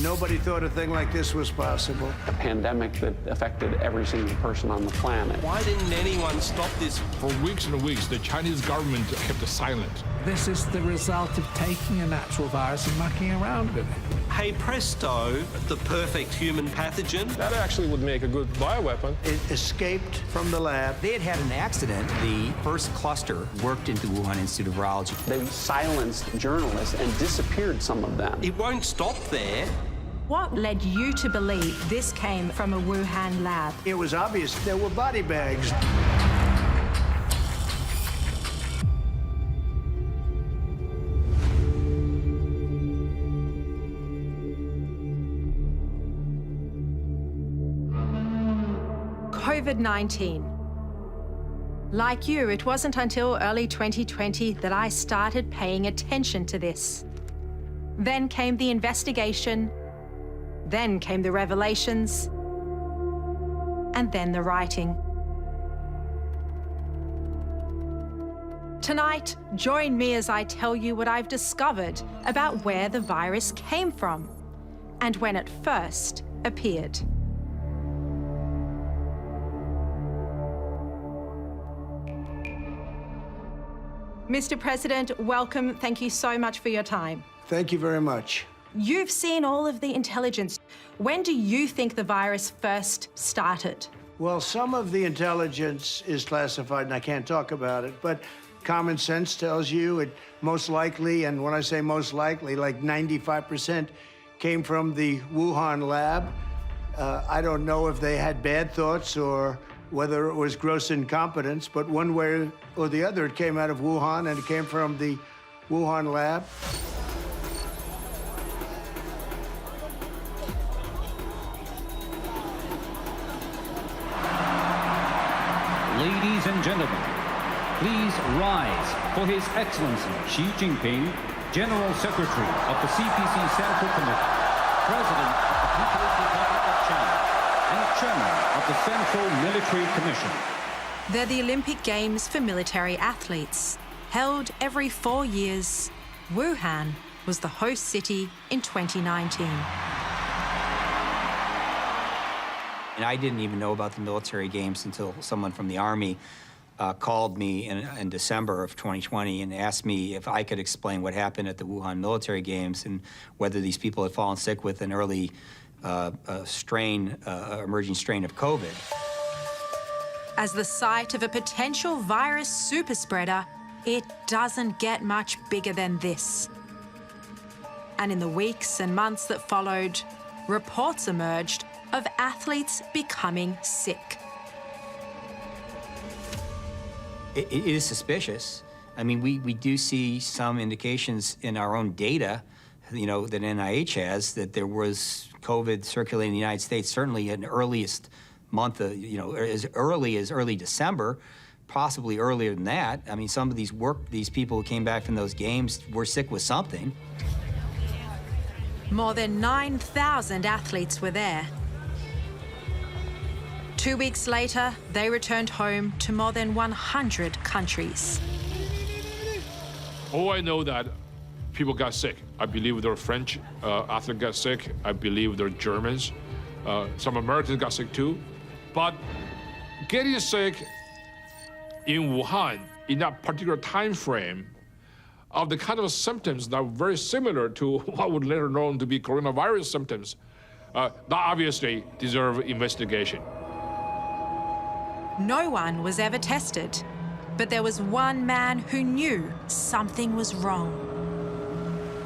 Nobody thought a thing like this was possible. A pandemic that affected every single person on the planet. Why didn't anyone stop this? For weeks and weeks, the Chinese government kept silent. This is the result of taking a natural virus and mucking around with it. Hey presto, the perfect human pathogen. That actually would make a good bioweapon. It escaped from the lab. They had an accident. The first cluster worked into the Wuhan Institute of Virology. They silenced journalists and disappeared some of them. It won't stop there. What led you to believe this came from a Wuhan lab? It was obvious there were body bags. COVID-19. Like you, it wasn't until early 2020 that I started paying attention to this. Then came the investigation, then came the revelations, and then the writing. Tonight, join me as I tell you what I've discovered about where the virus came from and when it first appeared. Mr. President, welcome. Thank you so much for your time. Thank you very much. You've seen all of the intelligence. When do you think the virus first started? Well, some of the intelligence is classified, and I can't talk about it, but common sense tells you it most likely, and when I say most likely, like 95% came from the Wuhan lab. I don't know if they had bad thoughts or whether it was gross incompetence, but one way or the other, it came out of Wuhan, and it came from the Wuhan lab. Ladies and gentlemen, please rise for His Excellency Xi Jinping, General Secretary of the CPC Central Committee, President of the People's Republic of China, and Chairman of the Central Military Commission. They're the Olympic Games for military athletes. Held every 4 years, Wuhan was the host city in 2019. And I didn't even know about the military games until someone from the Army called me in December of 2020 and asked me if I could explain what happened at the Wuhan military games and whether these people had fallen sick with an early emerging strain of COVID. As the site of a potential virus superspreader, it doesn't get much bigger than this. And in the weeks and months that followed, reports emerged of athletes becoming sick. It is suspicious. I mean, we do see some indications in our own data, you know, that NIH has, that there was COVID circulating in the United States, certainly in the earliest month of, you know, as early as early December, possibly earlier than that. I mean, some of these people who came back from those games were sick with something. More than 9,000 athletes were there. 2 weeks later, they returned home to more than 100 countries. Oh, I know that people got sick. I believe there were French athletes got sick. I believe there were Germans. Some Americans got sick too. But getting sick in Wuhan in that particular time frame of the kind of symptoms that are very similar to what would later known to be coronavirus symptoms, that obviously deserve investigation. No one was ever tested, but there was one man who knew something was wrong.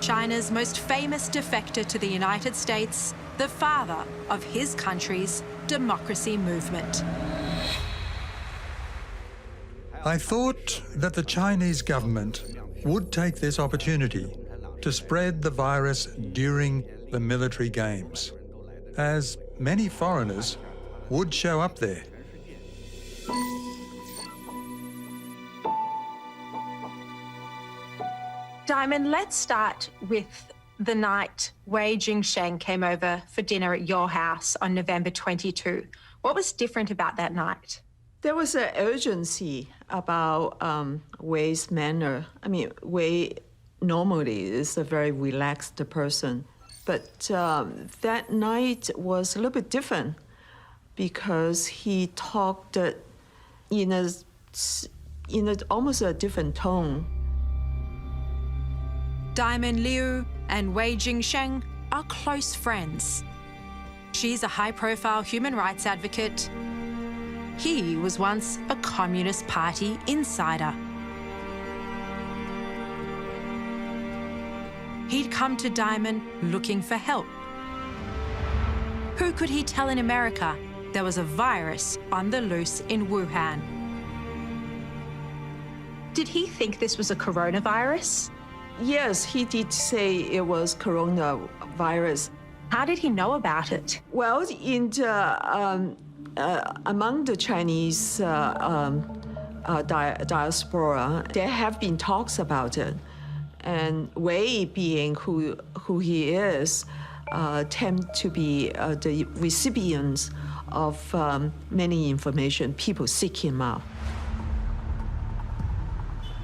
China's most famous defector to the United States, the father of his country's democracy movement. I thought that the Chinese government would take this opportunity to spread the virus during the military games, as many foreigners would show up there. Diamond, let's start with the night Wei Jingsheng came over for dinner at your house on November 22. What was different about that night? There was an urgency about Wei's manner. I mean, Wei normally is a very relaxed person. But that night was a little bit different because he talked in almost a different tone. Diamond Liu and Wei Jingsheng are close friends. She's a high-profile human rights advocate. He was once a Communist Party insider. He'd come to Diamond looking for help. Who could he tell in America there was a virus on the loose in Wuhan? Did he think this was a coronavirus? Yes, he did say it was coronavirus. How did he know about it? Well, among the Chinese diaspora, there have been talks about it. And Wei, being who he is, tend to be the recipients of many information. People seek him out.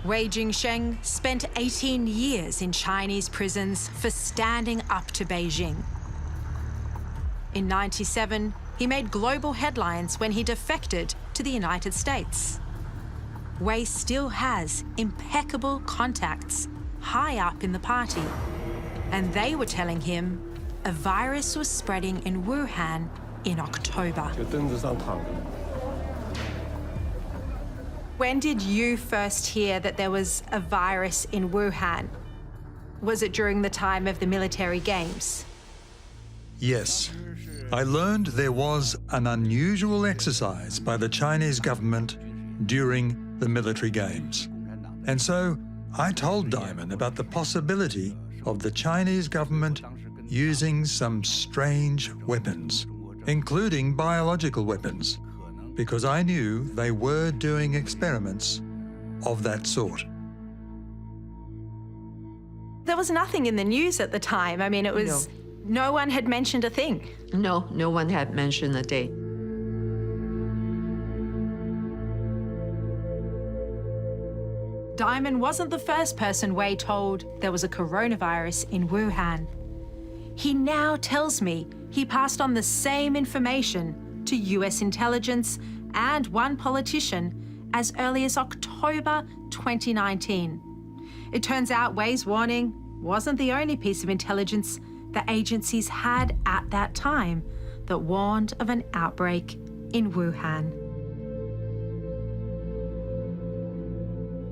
Wei Jingsheng spent 18 years in Chinese prisons for standing up to Beijing. In '97, he made global headlines when he defected to the United States. Wei still has impeccable contacts high up in the party, and they were telling him a virus was spreading in Wuhan in October. When did you first hear that there was a virus in Wuhan? Was it during the time of the military games? Yes. I learned there was an unusual exercise by the Chinese government during the military games. And so I told Diamond about the possibility of the Chinese government using some strange weapons, including biological weapons, because I knew they were doing experiments of that sort. There was nothing in the news at the time. I mean, it was... No one had mentioned a thing. No one had mentioned a date. Diamond wasn't the first person Wei told there was a coronavirus in Wuhan. He now tells me he passed on the same information to US intelligence and one politician as early as October 2019. It turns out Wei's warning wasn't the only piece of intelligence the agencies had at that time that warned of an outbreak in Wuhan.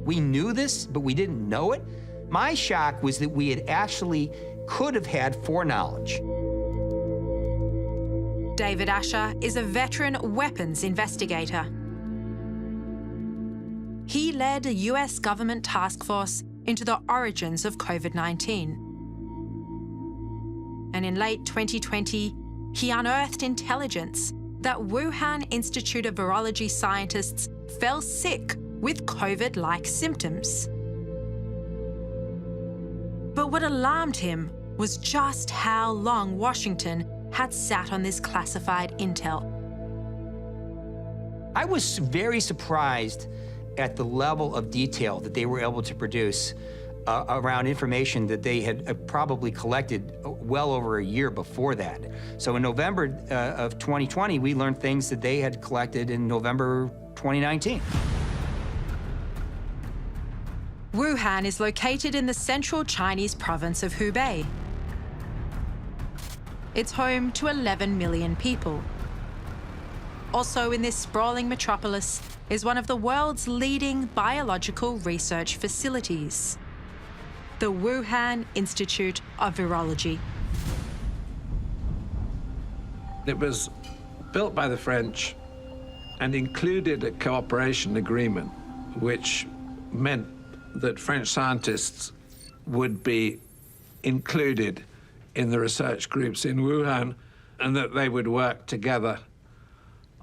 We knew this, but we didn't know it. My shock was that we had actually could have had foreknowledge. David Asher is a veteran weapons investigator. He led a US government task force into the origins of COVID-19. And in late 2020, he unearthed intelligence that Wuhan Institute of Virology scientists fell sick with COVID-like symptoms. But what alarmed him was just how long Washington had sat on this classified intel. I was very surprised at the level of detail that they were able to produce around information that they had probably collected well over a year before that. So in November of 2020, we learned things that they had collected in November 2019. Wuhan is located in the central Chinese province of Hubei. It's home to 11 million people. Also in this sprawling metropolis is one of the world's leading biological research facilities, the Wuhan Institute of Virology. It was built by the French and included a cooperation agreement, which meant that French scientists would be included in the research groups in Wuhan and that they would work together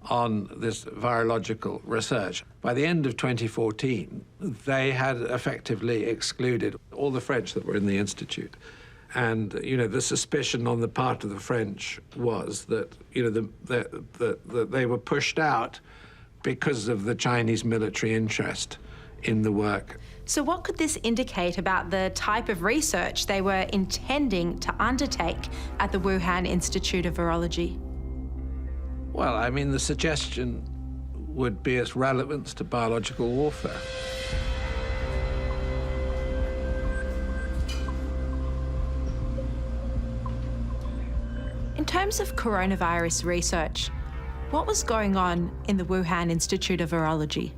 on this virological research. By the end of 2014, they had effectively excluded all the French that were in the Institute. And, the suspicion on the part of the French was that, that they were pushed out because of the Chinese military interest in the work. So what could this indicate about the type of research they were intending to undertake at the Wuhan Institute of Virology? Well, I mean, the suggestion would be its relevance to biological warfare. In terms of coronavirus research, what was going on in the Wuhan Institute of Virology?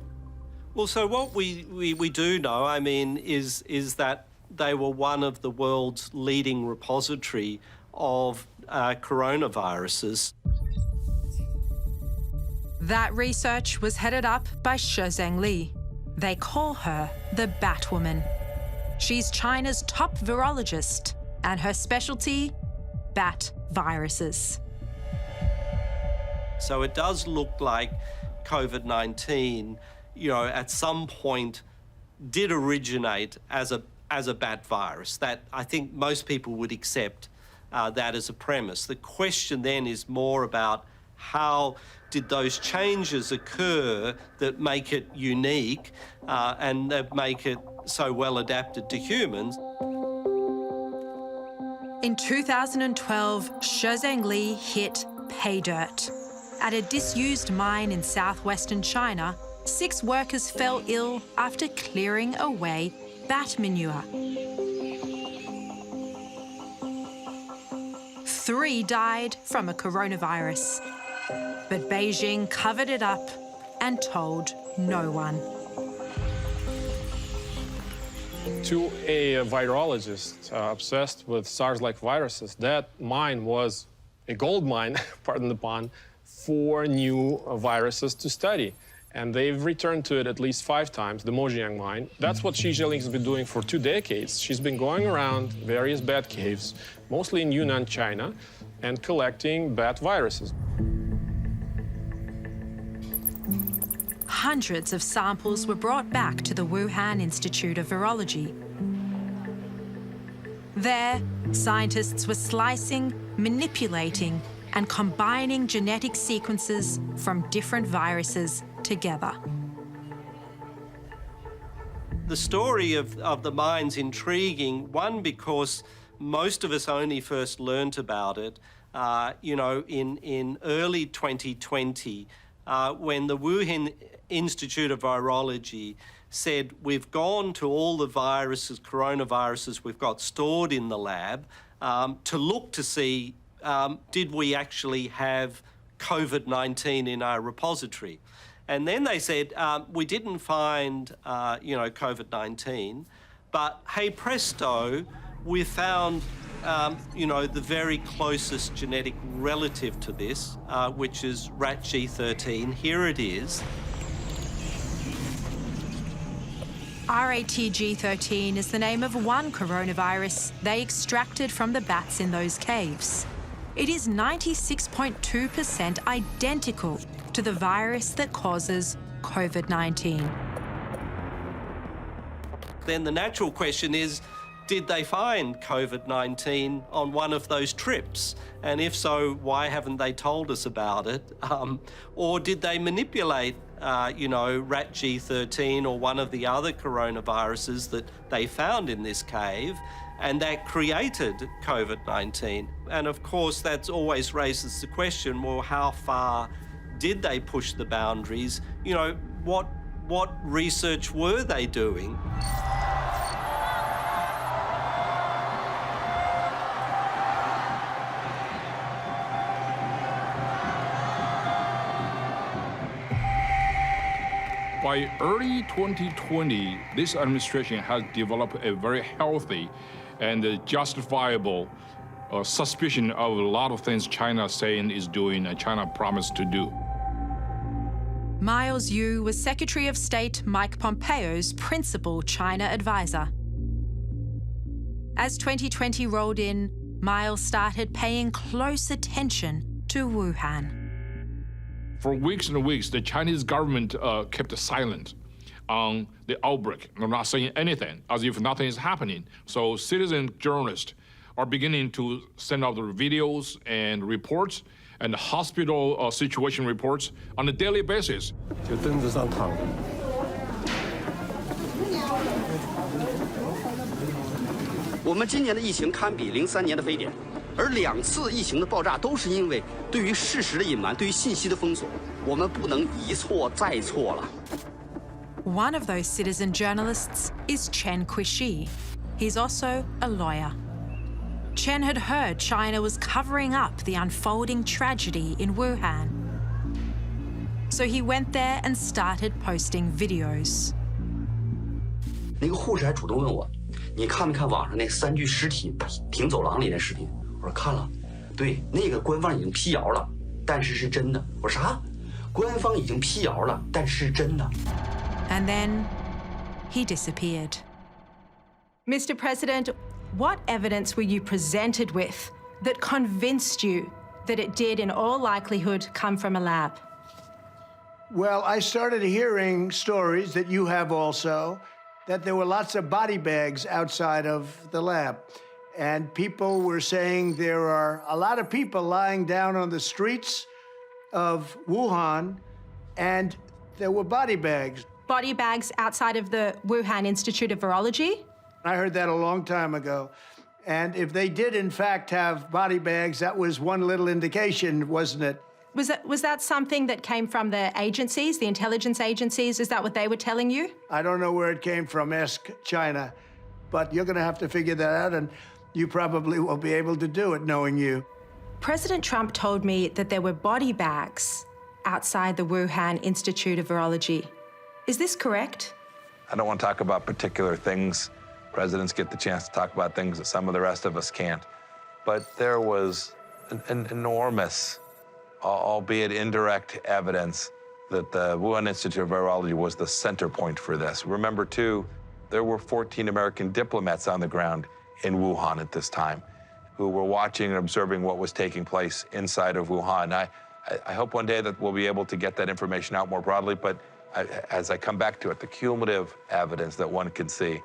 Well, so what we do know, I mean, is that they were one of the world's leading repository of coronaviruses. That research was headed up by Shozheng Li. They call her the Batwoman. She's China's top virologist, and her specialty, bat viruses. So it does look like COVID-19, you know, at some point did originate as a bat virus. That I think most people would accept that as a premise. The question then is more about how did those changes occur that make it unique and that make it so well adapted to humans. In 2012, Shozheng Li hit pay dirt. At a disused mine in southwestern China, 6 workers fell ill after clearing away bat manure. 3 died from a coronavirus. But Beijing covered it up and told no one. To a virologist obsessed with SARS-like viruses, that mine was a gold mine, pardon the pun, for new viruses to study. And they've returned to it at least 5 times, the Mojiang mine. That's what Xi Jinping has been doing for 2 decades. She's been going around various bat caves, mostly in Yunnan, China, and collecting bat viruses. Hundreds of samples were brought back to the Wuhan Institute of Virology. There, scientists were slicing, manipulating, and combining genetic sequences from different viruses together. The story of the mine's intriguing, one, because most of us only first learnt about it, you know, in early 2020, when the Wuhan Institute of Virology said, we've gone to all the viruses, coronaviruses we've got stored in the lab to look to see, did we actually have COVID-19 in our repository? And then they said, we didn't find, you know, COVID-19, but hey presto, we found, you know, the very closest genetic relative to this, which is rat G13. Here it is. RATG13 is the name of one coronavirus they extracted from the bats in those caves. It is 96.2% identical to the virus that causes COVID-19. Then the natural question is, did they find COVID-19 on one of those trips? And if so, why haven't they told us about it? Or did they manipulate, you know, rat G13 or one of the other coronaviruses that they found in this cave, and that created COVID-19? And of course, that always raises the question, well, how far did they push the boundaries? You know, what research were they doing? By early 2020, this administration has developed a very healthy and justifiable suspicion of a lot of things China is saying is doing and China promised to do. Miles Yu was Secretary of State Mike Pompeo's principal China advisor. As 2020 rolled in, Miles started paying close attention to Wuhan. For weeks and weeks, the Chinese government kept silent on the outbreak. They're not saying anything, as if nothing is happening. So citizen journalists are beginning to send out their videos and reports and hospital situation reports on a daily basis. 我们今年的疫情堪比03年的非典，而2次疫情的爆炸都是因为对于事实的隐瞒，对于信息的封锁。我们不能一错再错了。One of those citizen journalists is Chen Kuishi. He's also a lawyer. Chen had heard China was covering up the unfolding tragedy in Wuhan. So he went there and started posting videos. 那个护士还主动问我，你看没看网上那3具尸体停走廊里的视频？我说看了，对，那个官方已经辟谣了，但是是真的。我说啥？官方已经辟谣了，但是真的。And then he disappeared. Mr. President, what evidence were you presented with that convinced you that it did, in all likelihood, come from a lab? Well, I started hearing stories that you have also, that there were lots of body bags outside of the lab. And people were saying there are a lot of people lying down on the streets of Wuhan, and there were body bags. Body bags outside of the Wuhan Institute of Virology? I heard that a long time ago. And if they did, in fact, have body bags, that was one little indication, wasn't it? Was that something that came from the agencies, the intelligence agencies? Is that what they were telling you? I don't know where it came from. Ask China. But you're going to have to figure that out, and you probably won't be able to do it, knowing you. President Trump told me that there were body bags outside the Wuhan Institute of Virology. Is this correct? I don't want to talk about particular things. Presidents get the chance to talk about things that some of the rest of us can't. But there was an enormous, albeit indirect, evidence that the Wuhan Institute of Virology was the center point for this. Remember, too, there were 14 American diplomats on the ground in Wuhan at this time who were watching and observing what was taking place inside of Wuhan. I hope one day that we'll be able to get that information out more broadly, but as I come back to it, the cumulative evidence that one can see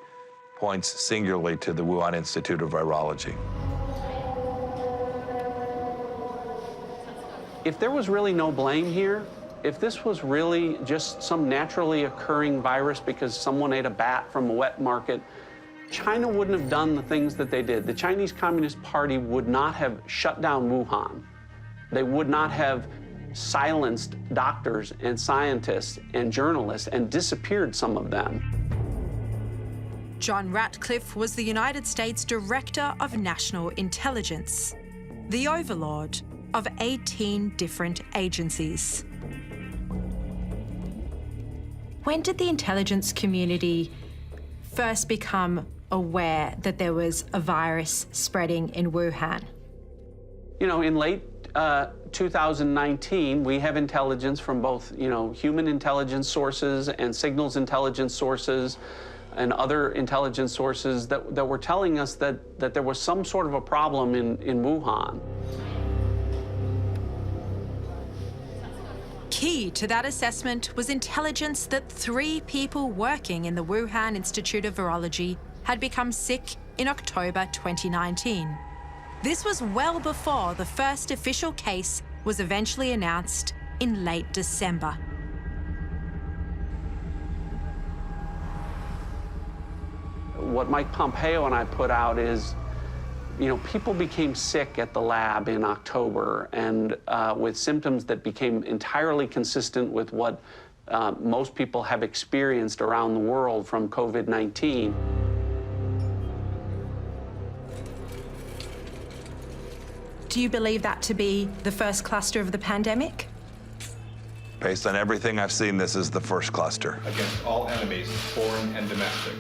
points singularly to the Wuhan Institute of Virology. If there was really no blame here, if this was really just some naturally occurring virus because someone ate a bat from a wet market, China wouldn't have done the things that they did. The Chinese Communist Party would not have shut down Wuhan. They would not have silenced doctors and scientists and journalists and disappeared some of them. John Ratcliffe was the United States Director of National Intelligence, the overlord of 18 different agencies. When did the intelligence community first become aware that there was a virus spreading in Wuhan? You know, in late 2019, we have intelligence from both, human intelligence sources and signals intelligence sources and other intelligence sources that were telling us that there was some sort of a problem in Wuhan. Key to that assessment was intelligence that 3 people working in the Wuhan Institute of Virology had become sick in October 2019. This was well before the first official case was eventually announced in late December. What Mike Pompeo and I put out is, people became sick at the lab in October and with symptoms that became entirely consistent with what most people have experienced around the world from COVID-19. Do you believe that to be the first cluster of the pandemic? Based on everything I've seen, this is the first cluster. Against all enemies, foreign and domestic.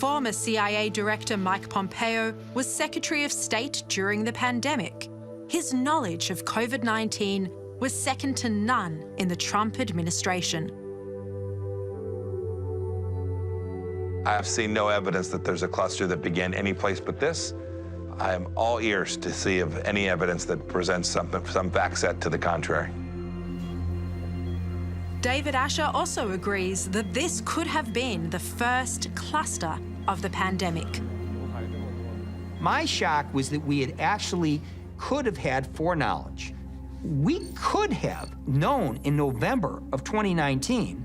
Former CIA Director Mike Pompeo was Secretary of State during the pandemic. His knowledge of COVID-19 was second to none in the Trump administration. I have seen no evidence that there's a cluster that began any place but this. I am all ears to see of any evidence that presents some fact set to the contrary. David Asher also agrees that this could have been the first cluster of the pandemic. My shock was that we could have had foreknowledge. We could have known in November of 2019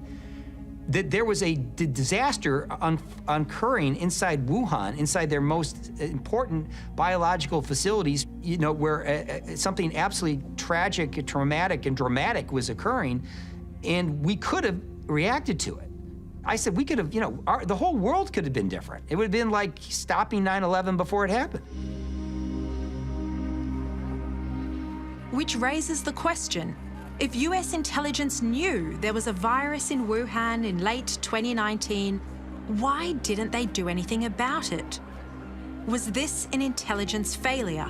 that there was a disaster occurring inside Wuhan, inside their most important biological facilities, you know, where something absolutely tragic, traumatic, and dramatic was occurring, and we could have reacted to it. I said we could have, you know, the whole world could have been different. It would have been like stopping 9/11 before it happened. Which raises the question, if US intelligence knew there was a virus in Wuhan in late 2019, why didn't they do anything about it? Was this an intelligence failure?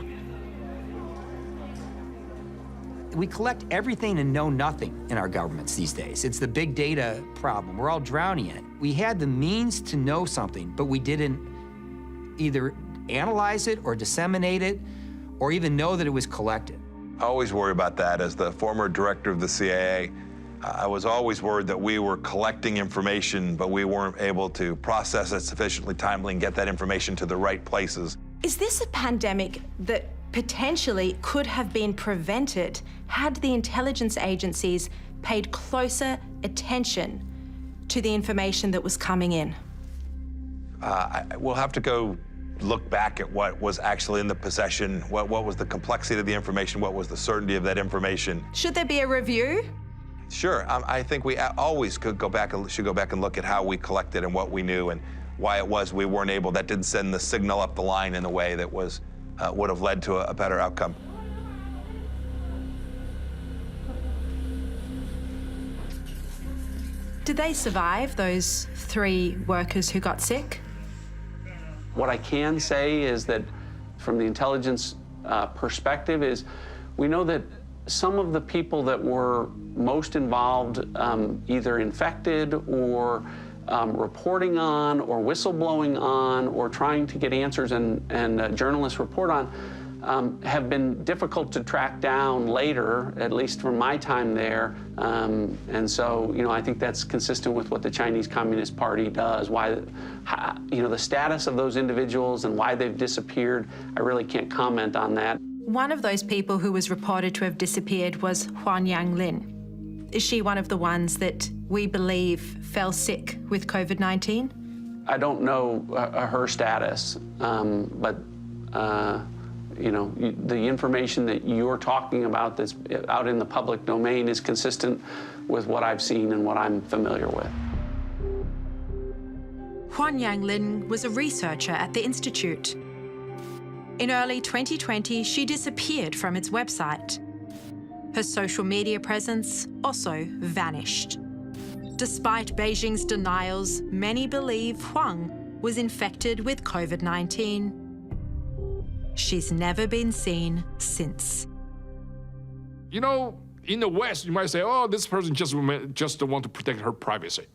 We collect everything and know nothing in our governments these days. It's the big data problem. We're all drowning in it. We had the means to know something, but we didn't either analyze it or disseminate it or even know that it was collected. I always worry about that. As the former director of the CIA, I was always worried that we were collecting information, but we weren't able to process it sufficiently timely and get that information to the right places. Is this a pandemic that potentially could have been prevented had the intelligence agencies paid closer attention to the information that was coming in? We'll have to go look back at what was actually in the possession, what was the complexity of the information, what was the certainty of that information. Should there be a review? Sure, I think we always should go back and look at how we collected and what we knew and why it was we weren't able, that didn't send the signal up the line in a way that was, would have led to a better outcome. Did they survive, those 3 workers who got sick? What I can say is that from the intelligence perspective is we know that some of the people that were most involved, either infected or reporting on or whistleblowing on or trying to get answers and journalists report on, have been difficult to track down later, at least from my time there. And so, you know, I think that's consistent with what the Chinese Communist Party does. Why, you know, the status of those individuals and why they've disappeared, I really can't comment on that. One of those people who was reported to have disappeared was Huan Yanglin. Is she one of the ones that we believe fell sick with COVID-19? I don't know her status, but you know, the information that you're talking about that's out in the public domain is consistent with what I've seen and what I'm familiar with. Huan Yanglin was a researcher at the Institute. In early 2020, she disappeared from its website. Her social media presence also vanished. Despite Beijing's denials, many believe Huang was infected with COVID-19. She's never been seen since. You know, in the West, you might say, oh, this person just want to protect her privacy.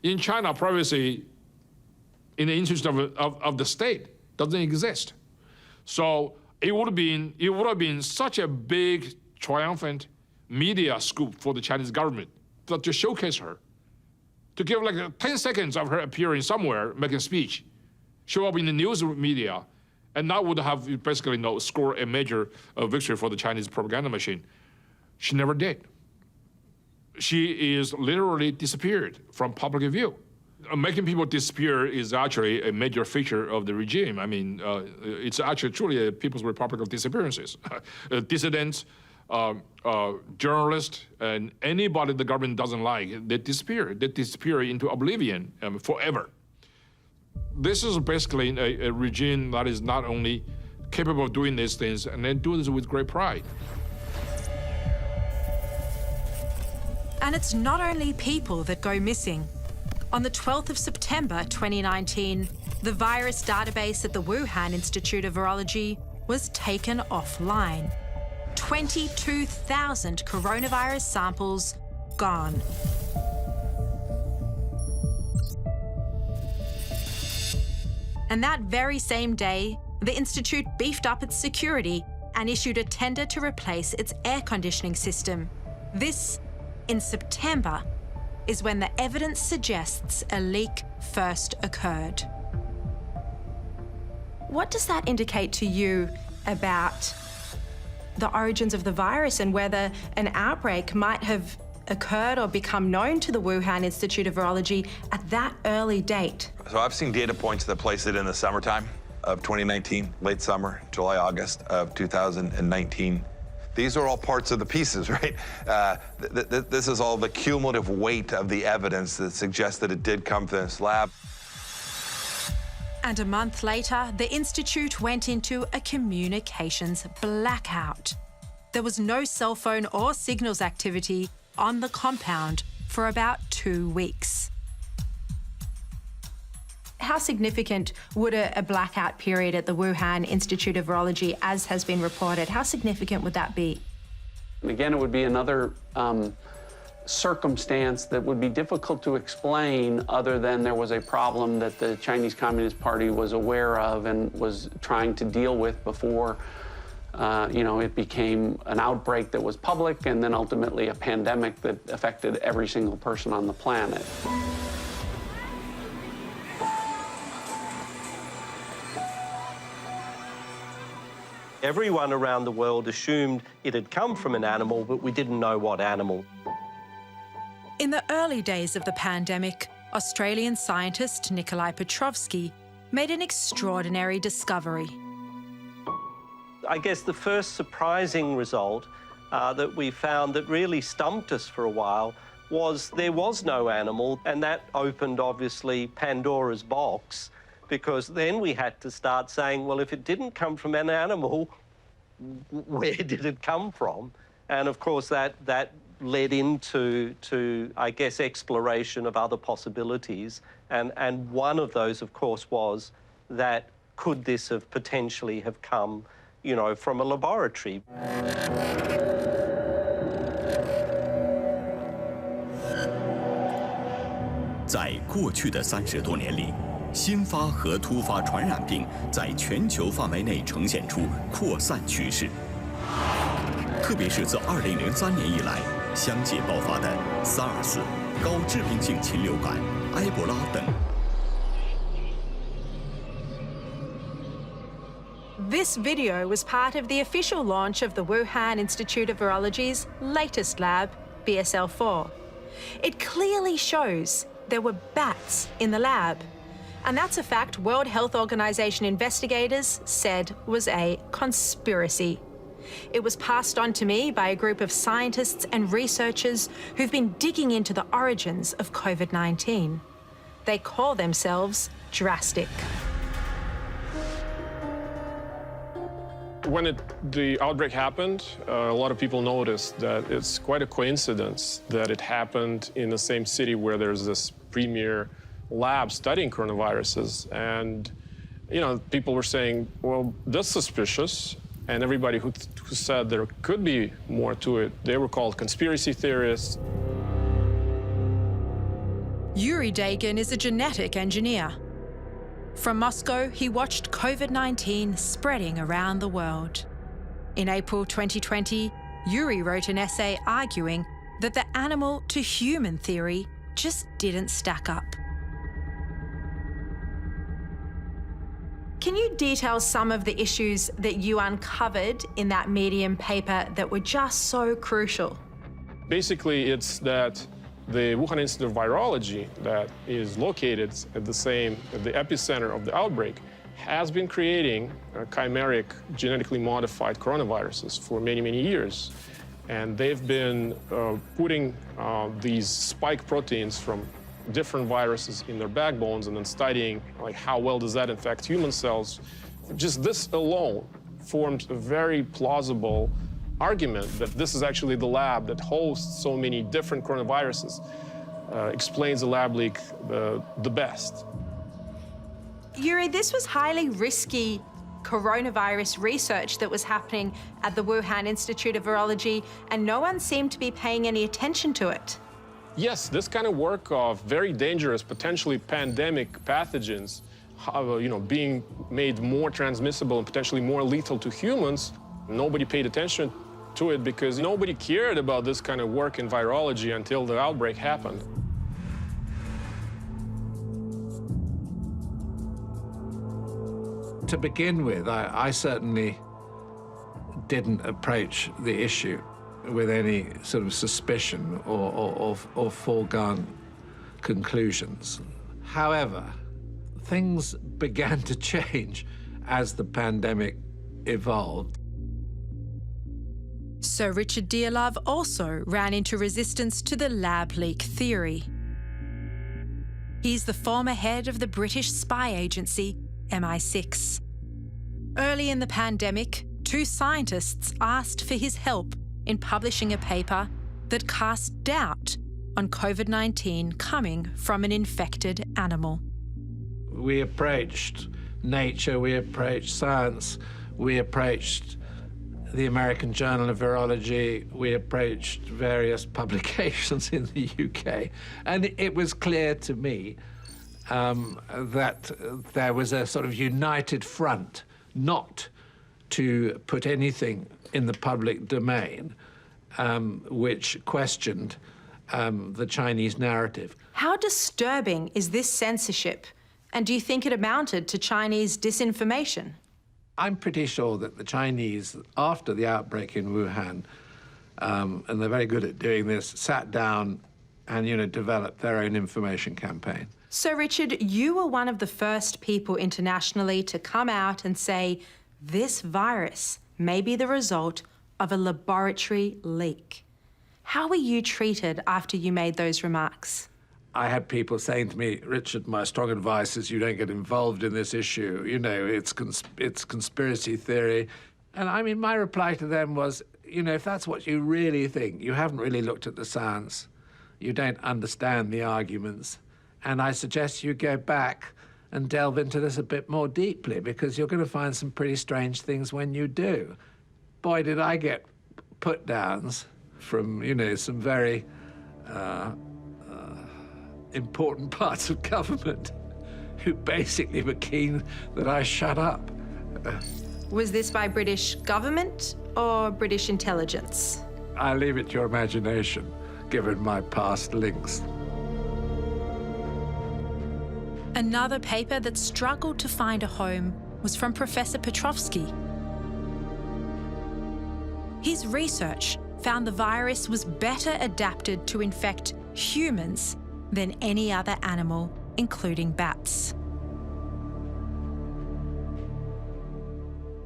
In China, privacy in the interest of the state doesn't exist. So it would have been such a big, triumphant media scoop for the Chinese government to showcase her, to give like 10 seconds of her appearing somewhere, making a speech, show up in the news media, and that would have basically scored a major victory for the Chinese propaganda machine. She never did. She is literally disappeared from public view. Making people disappear is actually a major feature of the regime. I mean, it's actually truly a People's Republic of disappearances. Dissidents, journalists, and anybody the government doesn't like, they disappear. They disappear into oblivion forever. This is basically a regime that is not only capable of doing these things, and then do this with great pride. And it's not only people that go missing. On the 12th of September 2019, the virus database at the Wuhan Institute of Virology was taken offline. 22,000 coronavirus samples gone. And that very same day, the Institute beefed up its security and issued a tender to replace its air conditioning system. This, in September, is when the evidence suggests a leak first occurred. What does that indicate to you about the origins of the virus and whether an outbreak might have occurred or become known to the Wuhan Institute of Virology at that early date? So I've seen data points that place it in the summertime of 2019, late summer, July, August of 2019. These are all parts of the pieces, right? This is all the cumulative weight of the evidence that suggests that it did come from this lab. And a month later, the Institute went into a communications blackout. There was no cell phone or signals activity on the compound for about 2 weeks. How significant would a blackout period at the Wuhan Institute of Virology, as has been reported, how significant would that be? And again, it would be another circumstance that would be difficult to explain other than there was a problem that the Chinese Communist Party was aware of and was trying to deal with before it became an outbreak that was public and then ultimately a pandemic that affected every single person on the planet. Everyone around the world assumed it had come from an animal, but we didn't know what animal. In the early days of the pandemic, Australian scientist Nikolai Petrovsky made an extraordinary discovery. I guess the first surprising result that we found that really stumped us for a while was there was no animal, and that opened, obviously, Pandora's box, because then we had to start saying, well, if it didn't come from an animal, where did it come from? And, of course, that led into, I guess, exploration of other possibilities. And one of those, of course, was that could this have potentially have come, from a laboratory? 在过去的30多年里，新发和突发传染病在全球范围内呈现出扩散趋势，特别是自2003年以来相继爆发的 SARS、高致病性禽流感、埃博拉等。 This video was part of the official launch of the Wuhan Institute of Virology's latest lab, BSL-4. It clearly shows there were bats in the lab. And that's a fact World Health Organization investigators said was a conspiracy. It was passed on to me by a group of scientists and researchers who've been digging into the origins of COVID-19. They call themselves Drastic. When the outbreak happened, a lot of people noticed that it's quite a coincidence that it happened in the same city where there's this premier lab studying coronaviruses. And, people were saying, well, that's suspicious. And everybody who said there could be more to it, they were called conspiracy theorists. Yuri Dagan is a genetic engineer. From Moscow, he watched COVID-19 spreading around the world. In April 2020, Yuri wrote an essay arguing that the animal-to-human theory just didn't stack up. Can you detail some of the issues that you uncovered in that Medium paper that were just so crucial? Basically, it's that the Wuhan Institute of Virology, that is located at the epicenter of the outbreak, has been creating chimeric, genetically modified coronaviruses for many, many years. And they've been putting these spike proteins from different viruses in their backbones and then studying how well does that infect human cells. Just this alone formed a very plausible argument that this is actually the lab that hosts so many different coronaviruses, explains the lab leak the best. Yuri, this was highly risky coronavirus research that was happening at the Wuhan Institute of Virology, and no one seemed to be paying any attention to it. Yes, this kind of work of very dangerous, potentially pandemic pathogens, being made more transmissible and potentially more lethal to humans, nobody paid attention to it because nobody cared about this kind of work in virology until the outbreak happened. To begin with, I certainly didn't approach the issue with any sort of suspicion or foregone conclusions. However, things began to change as the pandemic evolved. Sir Richard Dearlove also ran into resistance to the lab leak theory. He's the former head of the British spy agency, MI6. Early in the pandemic, 2 scientists asked for his help in publishing a paper that cast doubt on COVID-19 coming from an infected animal. We approached Nature, we approached Science, we approached the American Journal of Virology, we approached various publications in the UK, and it was clear to me that there was a sort of united front not to put anything in the public domain which questioned the Chinese narrative. How disturbing is this censorship? And do you think it amounted to Chinese disinformation? I'm pretty sure that the Chinese, after the outbreak in Wuhan, and they're very good at doing this, sat down and, developed their own information campaign. So, Richard, you were one of the first people internationally to come out and say this virus may be the result of a laboratory leak. How were you treated after you made those remarks? I had people saying to me, Richard, my strong advice is you don't get involved in this issue. It's conspiracy theory. And I mean, my reply to them was, if that's what you really think, you haven't really looked at the science. You don't understand the arguments. And I suggest you go back and delve into this a bit more deeply, because you're going to find some pretty strange things when you do. Boy, did I get put-downs from, some very important parts of government who basically were keen that I shut up. Was this by British government or British intelligence? I leave it to your imagination, given my past links. Another paper that struggled to find a home was from Professor Petrovsky. His research found the virus was better adapted to infect humans than any other animal, including bats.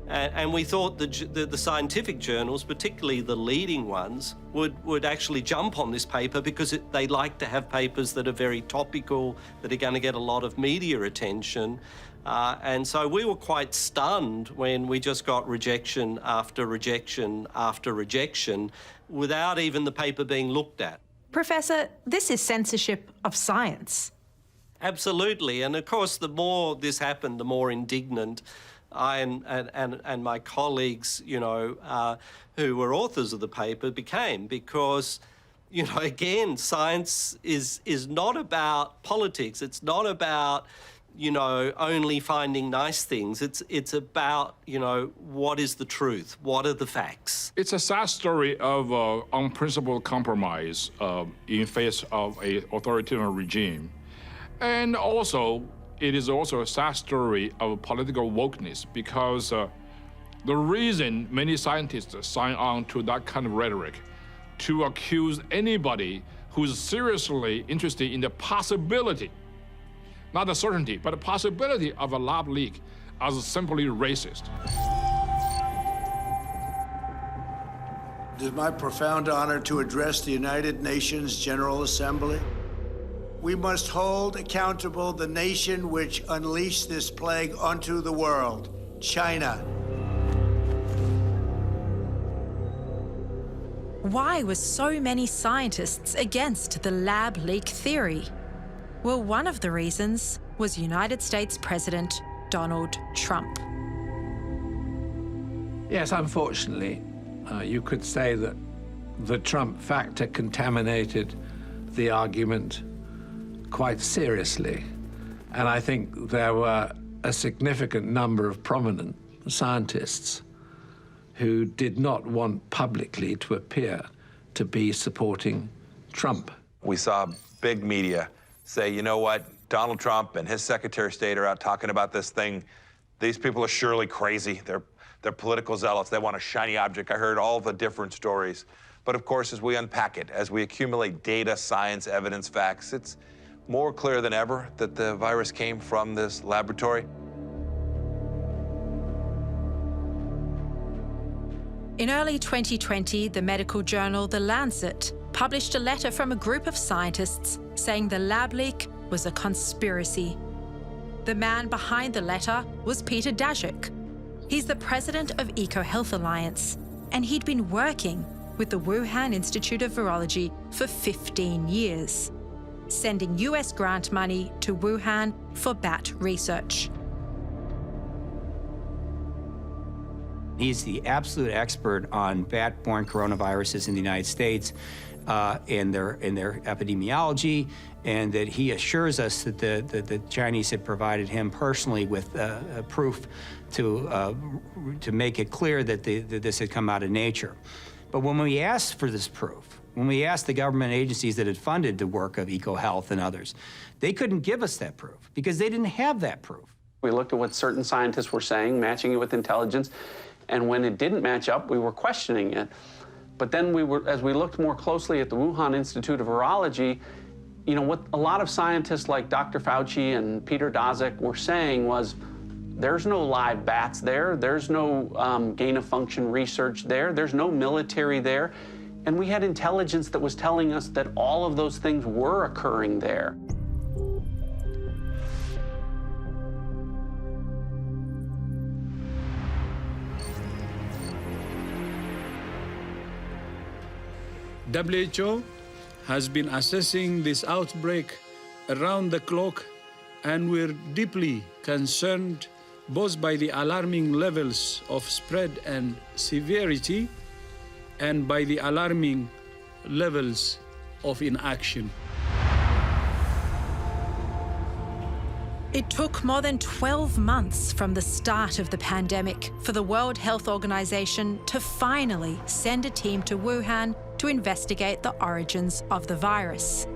And we thought the scientific journals, particularly the leading ones, would actually jump on this paper because they like to have papers that are very topical, that are going to get a lot of media attention. And so we were quite stunned when we just got rejection after rejection after rejection without even the paper being looked at. Professor, this is censorship of science. Absolutely. And of course, the more this happened, the more indignant I and my colleagues, who were authors of the paper became, because, again, science is not about politics. It's not about, only finding nice things. It's about, what is the truth? What are the facts? It's a sad story of unprincipled compromise in face of an authoritarian regime. And also, it is also a sad story of political wokeness, because the reason many scientists sign on to that kind of rhetoric, to accuse anybody who's seriously interested in the possibility, not the certainty, but the possibility of a lab leak, as simply racist. It is my profound honor to address the United Nations General Assembly. We must hold accountable the nation which unleashed this plague onto the world, China. Why were so many scientists against the lab leak theory? Well, one of the reasons was United States President Donald Trump. Yes, unfortunately, you could say that the Trump factor contaminated the argument quite seriously. And I think there were a significant number of prominent scientists who did not want publicly to appear to be supporting Trump. We saw big media say, you know what, Donald Trump and his Secretary of State are out talking about this thing. These people are surely crazy. They're political zealots. They want a shiny object. I heard all the different stories. But of course, as we unpack it, as we accumulate data, science, evidence, facts, it's more clear than ever that the virus came from this laboratory. In early 2020, the medical journal The Lancet published a letter from a group of scientists saying the lab leak was a conspiracy. The man behind the letter was Peter Daszak. He's the president of EcoHealth Alliance, and he'd been working with the Wuhan Institute of Virology for 15 years, sending US grant money to Wuhan for bat research. He's the absolute expert on bat-borne coronaviruses in the United States and their epidemiology, and that he assures us that the Chinese had provided him personally with proof to make it clear that this had come out of nature. But when we asked for this proof, when we asked the government agencies that had funded the work of EcoHealth and others, they couldn't give us that proof because they didn't have that proof. We looked at what certain scientists were saying, matching it with intelligence, and when it didn't match up, we were questioning it. But then as we looked more closely at the Wuhan Institute of Virology, you know, what a lot of scientists like Dr. Fauci and Peter Daszak were saying was, there's no live bats there, there's no gain-of-function research there, there's no military there, and we had intelligence that was telling us that all of those things were occurring there. WHO has been assessing this outbreak around the clock, and we're deeply concerned both by the alarming levels of spread and severity and by the alarming levels of inaction. It took more than 12 months from the start of the pandemic for the World Health Organization to finally send a team to Wuhan to investigate the origins of the virus.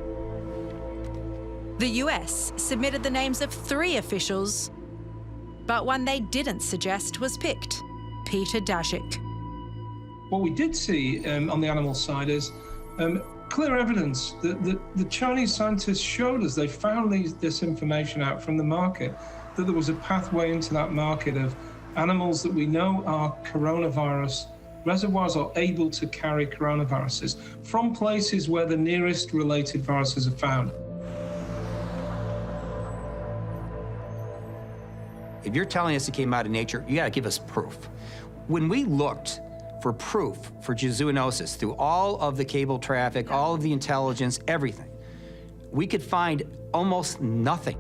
The US submitted the names of 3 officials, but one they didn't suggest was picked, Peter Daszak. What we did see on the animal side is clear evidence that the Chinese scientists showed us. They found this information out from the market, that there was a pathway into that market of animals that we know are coronavirus reservoirs, are able to carry coronaviruses from places where the nearest related viruses are found. If you're telling us it came out of nature, you gotta give us proof. When we looked for proof for zoonosis through all of the cable traffic, all of the intelligence, everything, we could find almost nothing.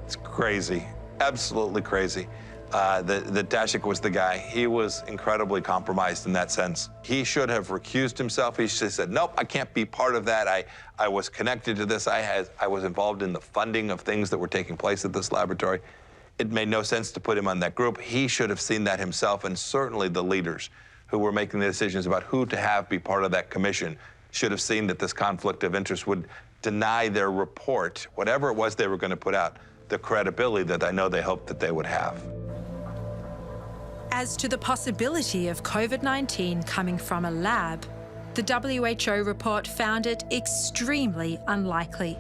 It's crazy, absolutely crazy. The Daszak was the guy. He was incredibly compromised in that sense. He should have recused himself. He should have said, nope, I can't be part of that. I was connected to this. I was involved in the funding of things that were taking place at this laboratory. It made no sense to put him on that group. He should have seen that himself, and certainly the leaders who were making the decisions about who to have be part of that commission should have seen that this conflict of interest would deny their report, whatever it was they were going to put out, the credibility that I know they hoped that they would have. As to the possibility of COVID-19 coming from a lab, the WHO report found it extremely unlikely.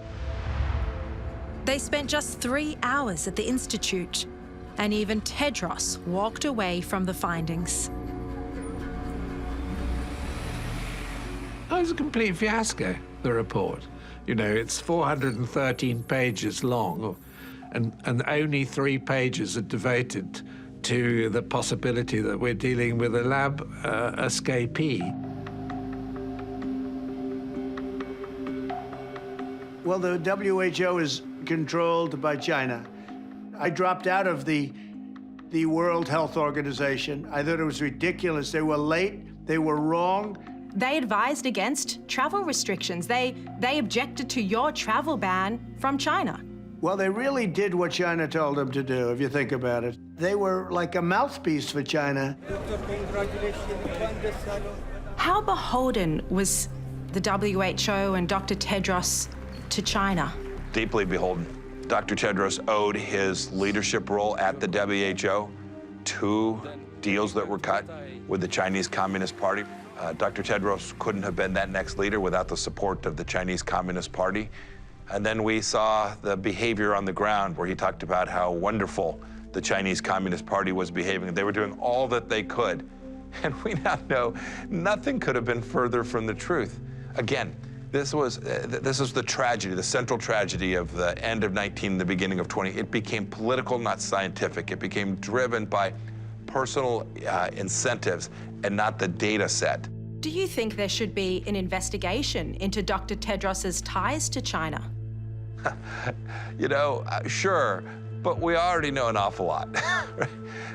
They spent just 3 hours at the Institute, and even Tedros walked away from the findings. It was a complete fiasco, the report. You know, it's 413 pages long, and only 3 pages are devoted to the possibility that we're dealing with a lab escapee. Well, the WHO is controlled by China. I dropped out of the World Health Organization. I thought it was ridiculous. They were late, they were wrong. They advised against travel restrictions. They objected to your travel ban from China. Well, they really did what China told them to do, if you think about it. They were like a mouthpiece for China. How beholden was the WHO and Dr. Tedros to China? Deeply beholden. Dr. Tedros owed his leadership role at the WHO to deals that were cut with the Chinese Communist Party. Dr. Tedros couldn't have been that next leader without the support of the Chinese Communist Party. And then we saw the behavior on the ground where he talked about how wonderful the Chinese Communist Party was behaving. They were doing all that they could. And we now know nothing could have been further from the truth. Again, this was the tragedy, the central tragedy of the end of 19, the beginning of 20. It became political, not scientific. It became driven by personal incentives and not the data set. Do you think there should be an investigation into Dr. Tedros's ties to China? You know, sure, but we already know an awful lot.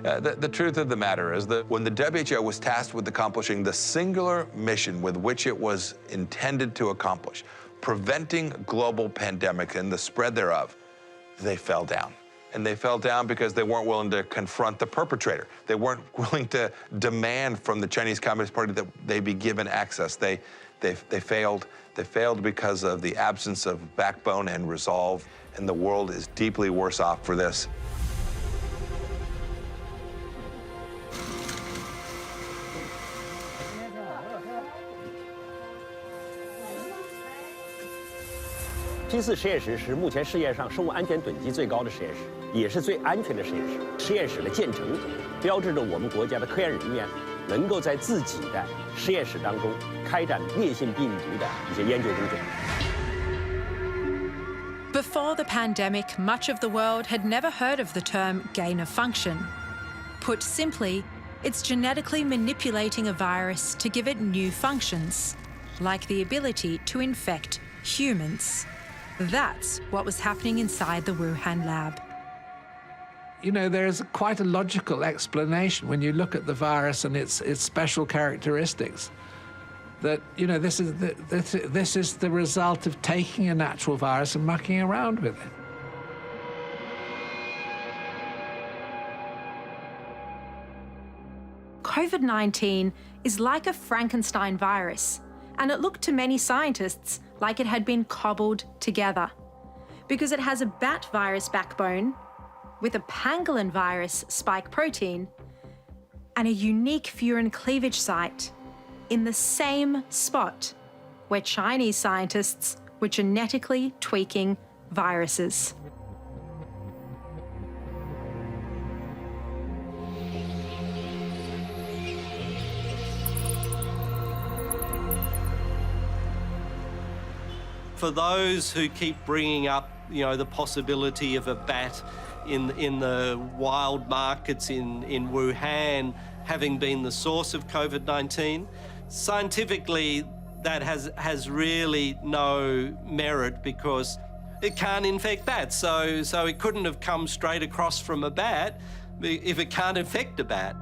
The truth of the matter is that when the WHO was tasked with accomplishing the singular mission with which it was intended to accomplish, preventing global pandemic and the spread thereof, they fell down. And they fell down because they weren't willing to confront the perpetrator. They weren't willing to demand from the Chinese Communist Party that they be given access. They failed. They failed because of the absence of backbone and resolve, and the world is deeply worse off for this. P4实验室是目前世界上生物安全等级最高的实验室，也是最安全的实验室。实验室的建成，标志着我们国家的科研人员能够在自己的实验室当中开展烈性病毒的一些研究工作。Before the pandemic, much of the world had never heard of the term gain of function. Put simply, it's genetically manipulating a virus to give it new functions, like the ability to infect humans. That's what was happening inside the Wuhan lab. You know, there's quite a logical explanation when you look at the virus and its special characteristics. That, you know, this is the result of taking a natural virus and mucking around with it. COVID-19 is like a Frankenstein virus, and it looked to many scientists like it had been cobbled together, because it has a bat virus backbone with a pangolin virus spike protein and a unique furin cleavage site in the same spot where Chinese scientists were genetically tweaking viruses. For those who keep bringing up, you know, the possibility of a bat in the wild markets in Wuhan having been the source of COVID-19, scientifically that has really no merit because it can't infect bats. So it couldn't have come straight across from a bat if it can't infect a bat.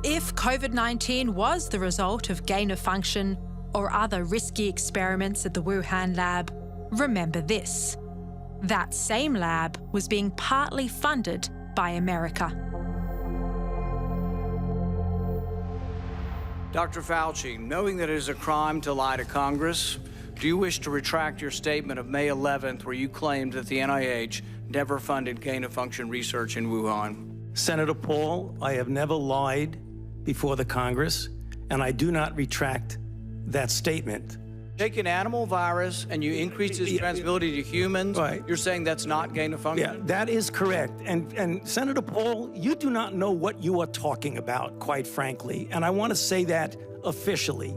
If COVID-19 was the result of gain of function or other risky experiments at the Wuhan lab, remember this: that same lab was being partly funded by America. Dr. Fauci, knowing that it is a crime to lie to Congress, do you wish to retract your statement of May 11th where you claimed that the NIH never funded gain-of-function research in Wuhan? Senator Paul, I have never lied before the Congress, and I do not retract that statement. Take an animal virus and you increase its transmissibility to humans, right. You're saying that's not gain-of-function? Yeah, that is correct. And Senator Paul, you do not know what you are talking about, quite frankly, and I want to say that officially.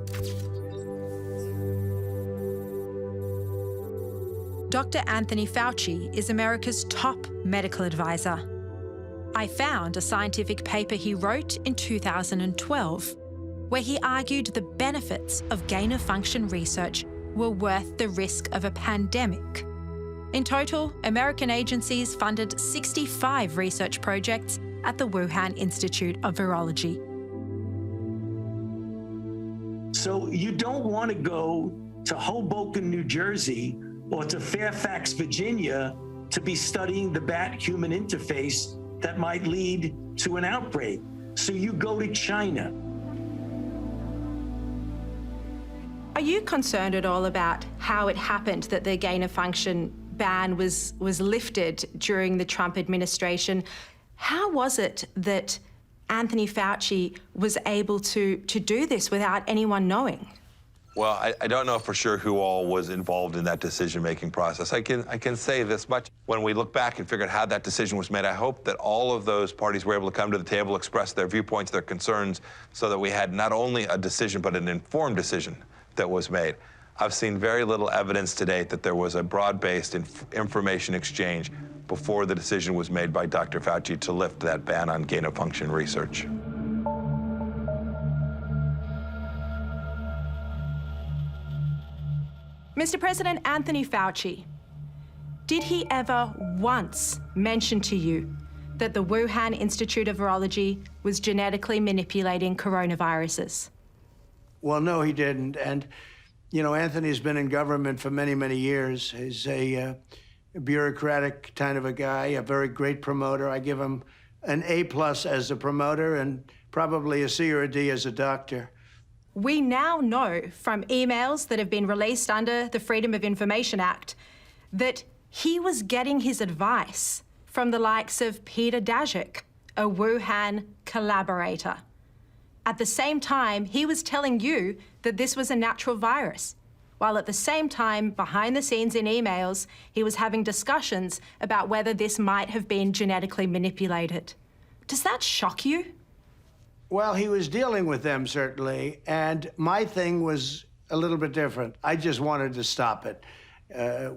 Dr. Anthony Fauci is America's top medical advisor. I found a scientific paper he wrote in 2012, where he argued the benefits of gain-of-function research were worth the risk of a pandemic. In total, American agencies funded 65 research projects at the Wuhan Institute of Virology. So you don't want to go to Hoboken, New Jersey, or to Fairfax, Virginia, to be studying the bat-human interface that might lead to an outbreak. So you go to China. Are you concerned at all about how it happened that the gain-of-function ban was lifted during the Trump administration? How was it that Anthony Fauci was able to do this without anyone knowing? Well, I don't know for sure who all was involved in that decision-making process. I can say this much. When we look back and figure out how that decision was made, I hope that all of those parties were able to come to the table, express their viewpoints, their concerns, so that we had not only a decision, but an informed decision that was made. I've seen very little evidence to date that there was a broad-based information exchange before the decision was made by Dr. Fauci to lift that ban on gain-of-function research. Mr. President, Anthony Fauci, did he ever once mention to you that the Wuhan Institute of Virology was genetically manipulating coronaviruses? Well, no, he didn't. And, you know, Anthony's been in government for many, many years. He's a bureaucratic kind of a guy, a very great promoter. I give him an A+ as a promoter and probably a C or a D as a doctor. We now know from emails that have been released under the Freedom of Information Act that he was getting his advice from the likes of Peter Daszak, a Wuhan collaborator. At the same time, he was telling you that this was a natural virus, while at the same time, behind the scenes in emails, he was having discussions about whether this might have been genetically manipulated. Does that shock you? Well, he was dealing with them, certainly, and my thing was a little bit different. I just wanted to stop it.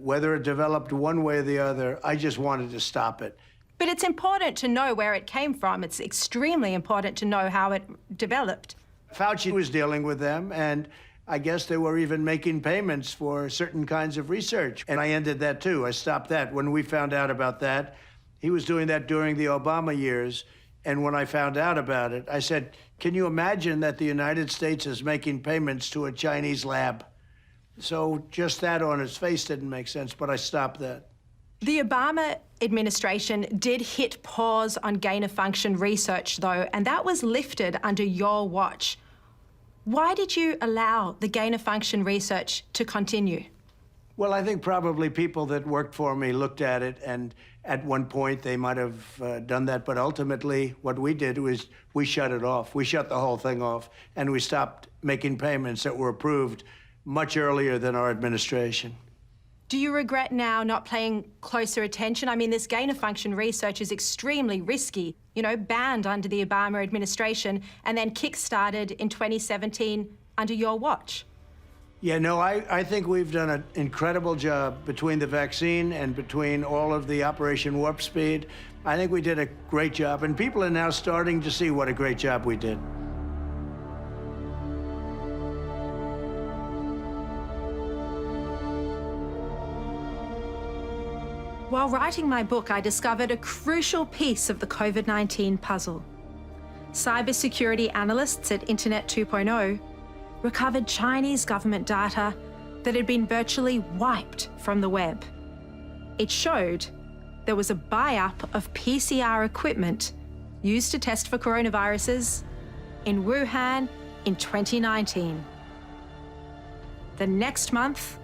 Whether it developed one way or the other, I just wanted to stop it. But it's important to know where it came from. It's extremely important to know how it developed. Fauci was dealing with them, and I guess they were even making payments for certain kinds of research. And I ended that, too. I stopped that. When we found out about that, he was doing that during the Obama years. And when I found out about it, I said, can you imagine that the United States is making payments to a Chinese lab? So just that on its face didn't make sense, but I stopped that. The Obama administration did hit pause on gain-of-function research, though, and that was lifted under your watch. Why did you allow the gain-of-function research to continue? Well, I think probably people that worked for me looked at it, and at one point they might have done that, but ultimately what we did was we shut it off. We shut the whole thing off, and we stopped making payments that were approved much earlier than our administration. Do you regret now not paying closer attention? I mean, this gain-of-function research is extremely risky, you know, banned under the Obama administration and then kick-started in 2017 under your watch. Yeah, no, I think we've done an incredible job between the vaccine and between all of the Operation Warp Speed. I think we did a great job, and people are now starting to see what a great job we did. While writing my book, I discovered a crucial piece of the COVID-19 puzzle. Cybersecurity analysts at Internet 2.0 recovered Chinese government data that had been virtually wiped from the web. It showed there was a buy-up of PCR equipment used to test for coronaviruses in Wuhan in 2019. The next month,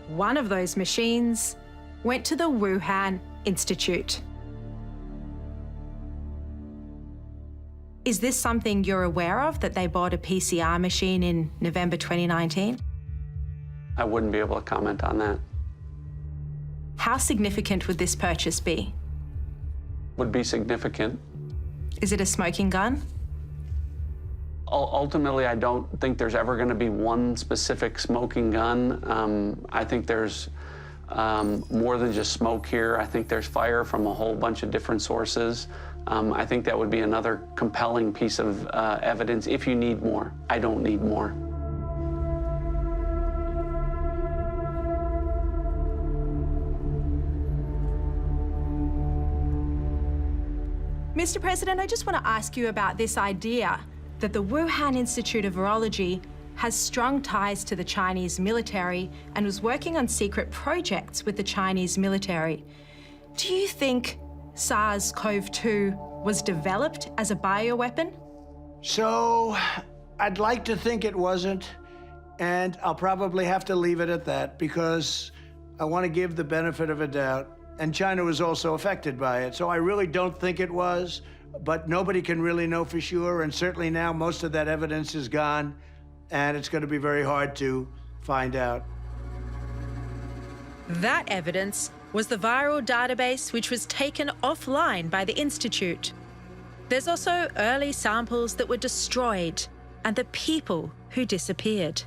one of those machines went to the Wuhan Institute. Is this something you're aware of, that they bought a PCR machine in November 2019? I wouldn't be able to comment on that. How significant would this purchase be? Would be significant. Is it a smoking gun? Ultimately, I don't think there's ever going to be one specific smoking gun. I think there's more than just smoke here. I think there's fire from a whole bunch of different sources. I think that would be another compelling piece of evidence if you need more. I don't need more. Mr. President, I just want to ask you about this idea that the Wuhan Institute of Virology has strong ties to the Chinese military and was working on secret projects with the Chinese military. Do you think SARS-CoV-2 was developed as a bioweapon? So, I'd like to think it wasn't, and I'll probably have to leave it at that because I want to give the benefit of a doubt. and China was also affected by it. So I really don't think it was, but nobody can really know for sure, and certainly now most of that evidence is gone, and it's going to be very hard to find out. That evidence was the viral database which was taken offline by the Institute. There's also early samples that were destroyed and the people who disappeared.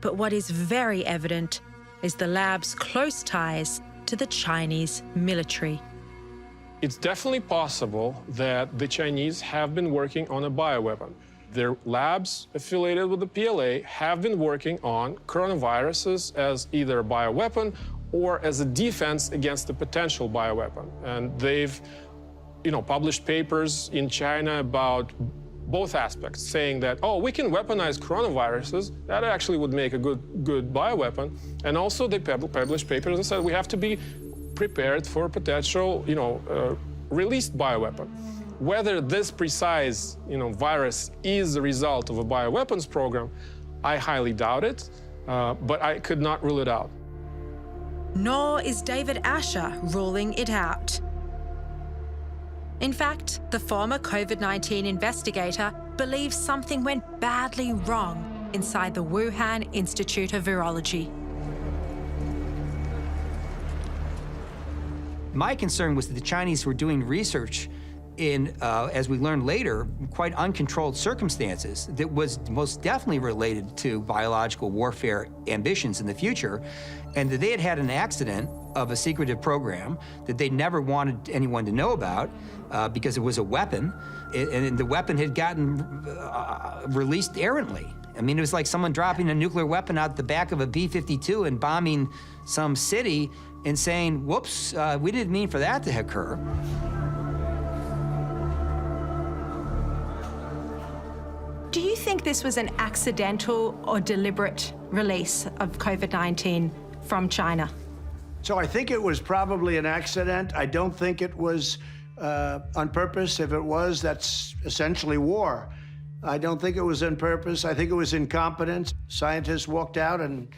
But what is very evident is the lab's close ties to the Chinese military. It's definitely possible that the Chinese have been working on a bioweapon. Their labs affiliated with the PLA have been working on coronaviruses as either a bioweapon or as a defense against a potential bioweapon. And they've, published papers in China about both aspects, saying that, oh, we can weaponize coronaviruses. That actually would make a good bioweapon. And also they published papers that said we have to be prepared for a potential, released bioweapon. Whether this precise, virus is the result of a bioweapons program, I highly doubt it, but I could not rule it out. Nor is David Asher ruling it out. In fact, the former COVID-19 investigator believes something went badly wrong inside the Wuhan Institute of Virology. My concern was that the Chinese were doing research in, as we learned later, quite uncontrolled circumstances that was most definitely related to biological warfare ambitions in the future, and that they had had an accident of a secretive program that they never wanted anyone to know about because it was a weapon, and the weapon had gotten released errantly. I mean, it was like someone dropping a nuclear weapon out the back of a B-52 and bombing some city and saying, whoops, we didn't mean for that to occur. Do you think this was an accidental or deliberate release of COVID-19 from China? So I think it was probably an accident. I don't think it was on purpose. If it was, that's essentially war. I don't think it was on purpose. I think it was incompetence. Scientists walked out and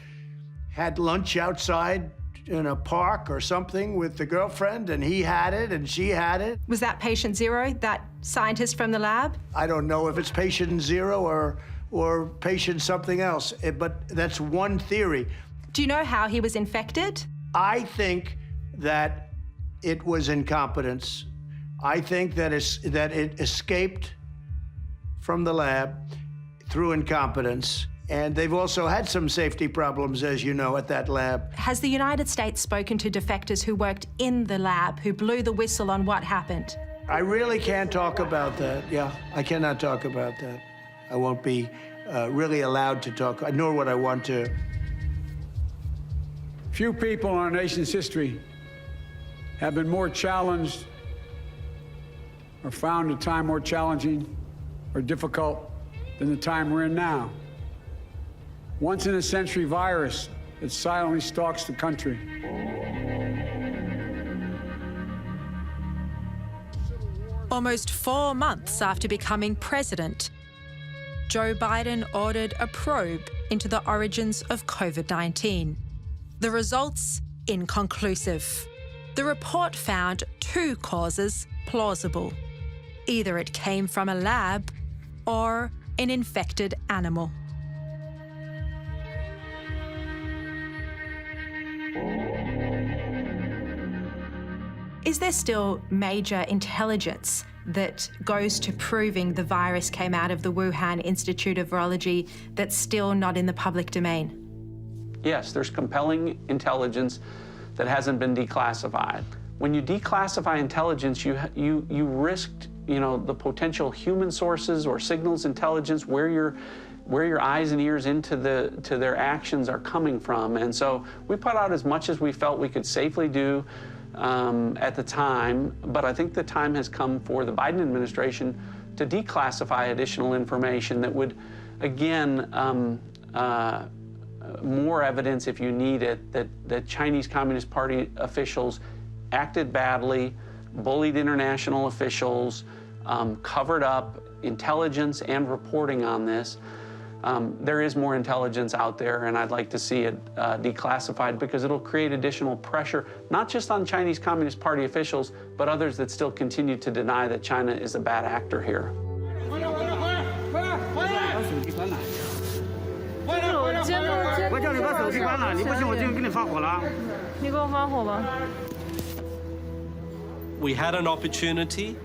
had lunch outside in a park or something with the girlfriend, and he had it and she had it. Was that patient zero, that scientist from the lab? I don't know if it's patient zero or patient something else, but that's one theory. Do you know how he was infected? I think that it was incompetence. I think that it escaped from the lab through incompetence. And they've also had some safety problems, as you know, at that lab. Has the United States spoken to defectors who worked in the lab, who blew the whistle on what happened? I really can't talk about that. Yeah, I cannot talk about that. I won't be really allowed to talk, nor would I want to. Few people in our nation's history have been more challenged or found a time more challenging or difficult than the time we're in now. Once-in-a-century virus that silently stalks the country. Almost 4 months after becoming president, Joe Biden ordered a probe into the origins of COVID-19. The results inconclusive. The report found 2 causes plausible. Either it came from a lab or an infected animal. Is there still major intelligence that goes to proving the virus came out of the Wuhan Institute of Virology that's still not in the public domain? Yes, there's compelling intelligence that hasn't been declassified. When you declassify intelligence, you risked, the potential human sources or signals intelligence where your eyes and ears to their actions are coming from. And so we put out as much as we felt we could safely do at the time, but I think the time has come for the Biden administration to declassify additional information that would, again, more evidence if you need it, that Chinese Communist Party officials acted badly, bullied international officials, covered up intelligence and reporting on this. there is more intelligence out there, and I'd like to see it declassified because it'll create additional pressure, not just on Chinese Communist Party officials, but others that still continue to deny that China is a bad actor here. We had an opportunity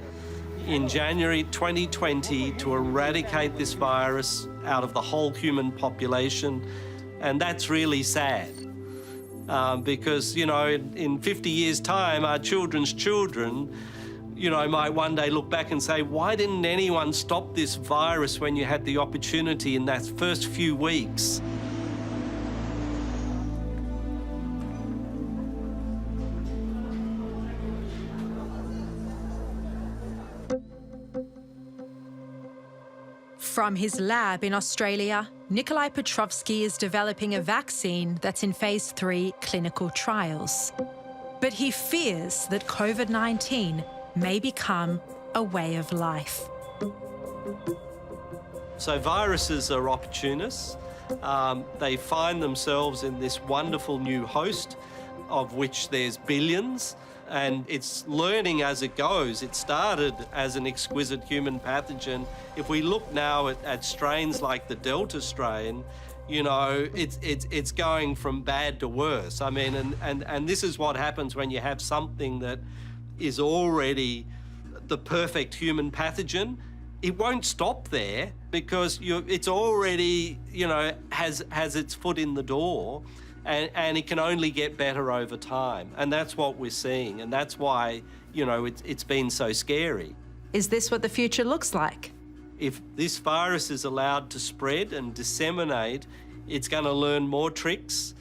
in January 2020 to eradicate this virus out of the whole human population, and that's really sad. Because, you know, in 50 years' time, our children's children, you know, might one day look back and say, why didn't anyone stop this virus when you had the opportunity in that first few weeks? From his lab in Australia, Nikolai Petrovsky is developing a vaccine that's in phase 3 clinical trials. But he fears that COVID-19 may become a way of life. So viruses are opportunists. They find themselves in this wonderful new host, of which there's billions, and it's learning as it goes. It started as an exquisite human pathogen. If we look now at strains like the Delta strain, you know, it's going from bad to worse. I mean, and this is what happens when you have something that is already the perfect human pathogen. It won't stop there because it's already, you know, has its foot in the door. And it can only get better over time. And that's what we're seeing. And that's why, you know, it's been so scary. Is this what the future looks like? If this virus is allowed to spread and disseminate, it's going to learn more tricks.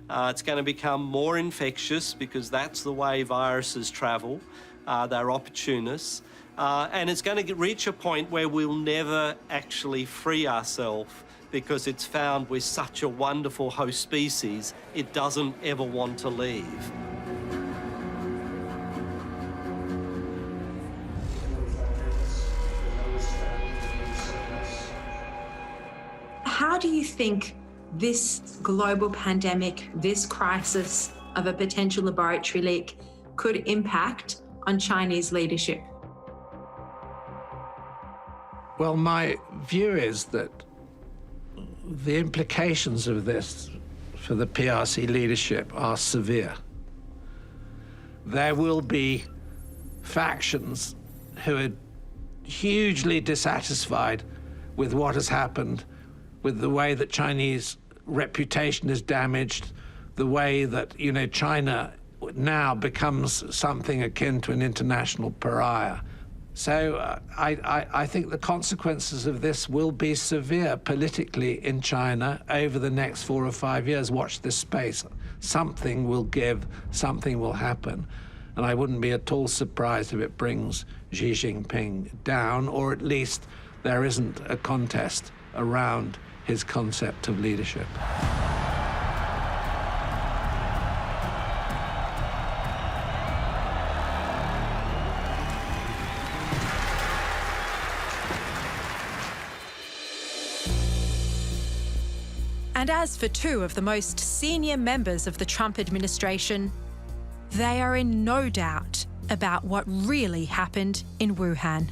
It's going to become more infectious because that's the way viruses travel. They're opportunists. And it's going to reach a point where we'll never actually free ourselves because it's found we're such a wonderful host species, it doesn't ever want to leave. How do you think this global pandemic, this crisis of a potential laboratory leak could impact on Chinese leadership? Well, my view is that the implications of this for the PRC leadership are severe. There will be factions who are hugely dissatisfied with what has happened, with the way that Chinese reputation is damaged, the way that, you know, China now becomes something akin to an international pariah. So I think the consequences of this will be severe politically in China over the next 4 or 5 years. Watch this space. Something will give, something will happen. And I wouldn't be at all surprised if it brings Xi Jinping down, or at least there isn't a contest around his concept of leadership. And as for two of the most senior members of the Trump administration, they are in no doubt about what really happened in Wuhan.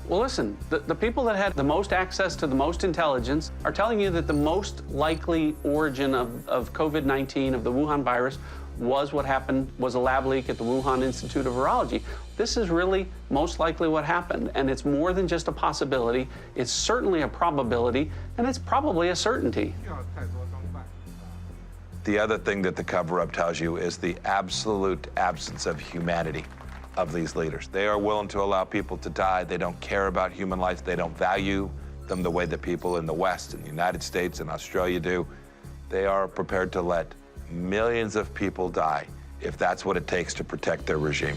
Well, listen, the people that had the most access to the most intelligence are telling you that the most likely origin of COVID-19, of the Wuhan virus, was what happened, was a lab leak at the Wuhan Institute of Virology. This is really most likely what happened, and it's more than just a possibility. It's certainly a probability, and it's probably a certainty. The other thing that the cover-up tells you is the absolute absence of humanity of these leaders. They are willing to allow people to die. They don't care about human life. They don't value them the way that people in the West, in the United States and Australia do. They are prepared to let millions of people die if that's what it takes to protect their regime.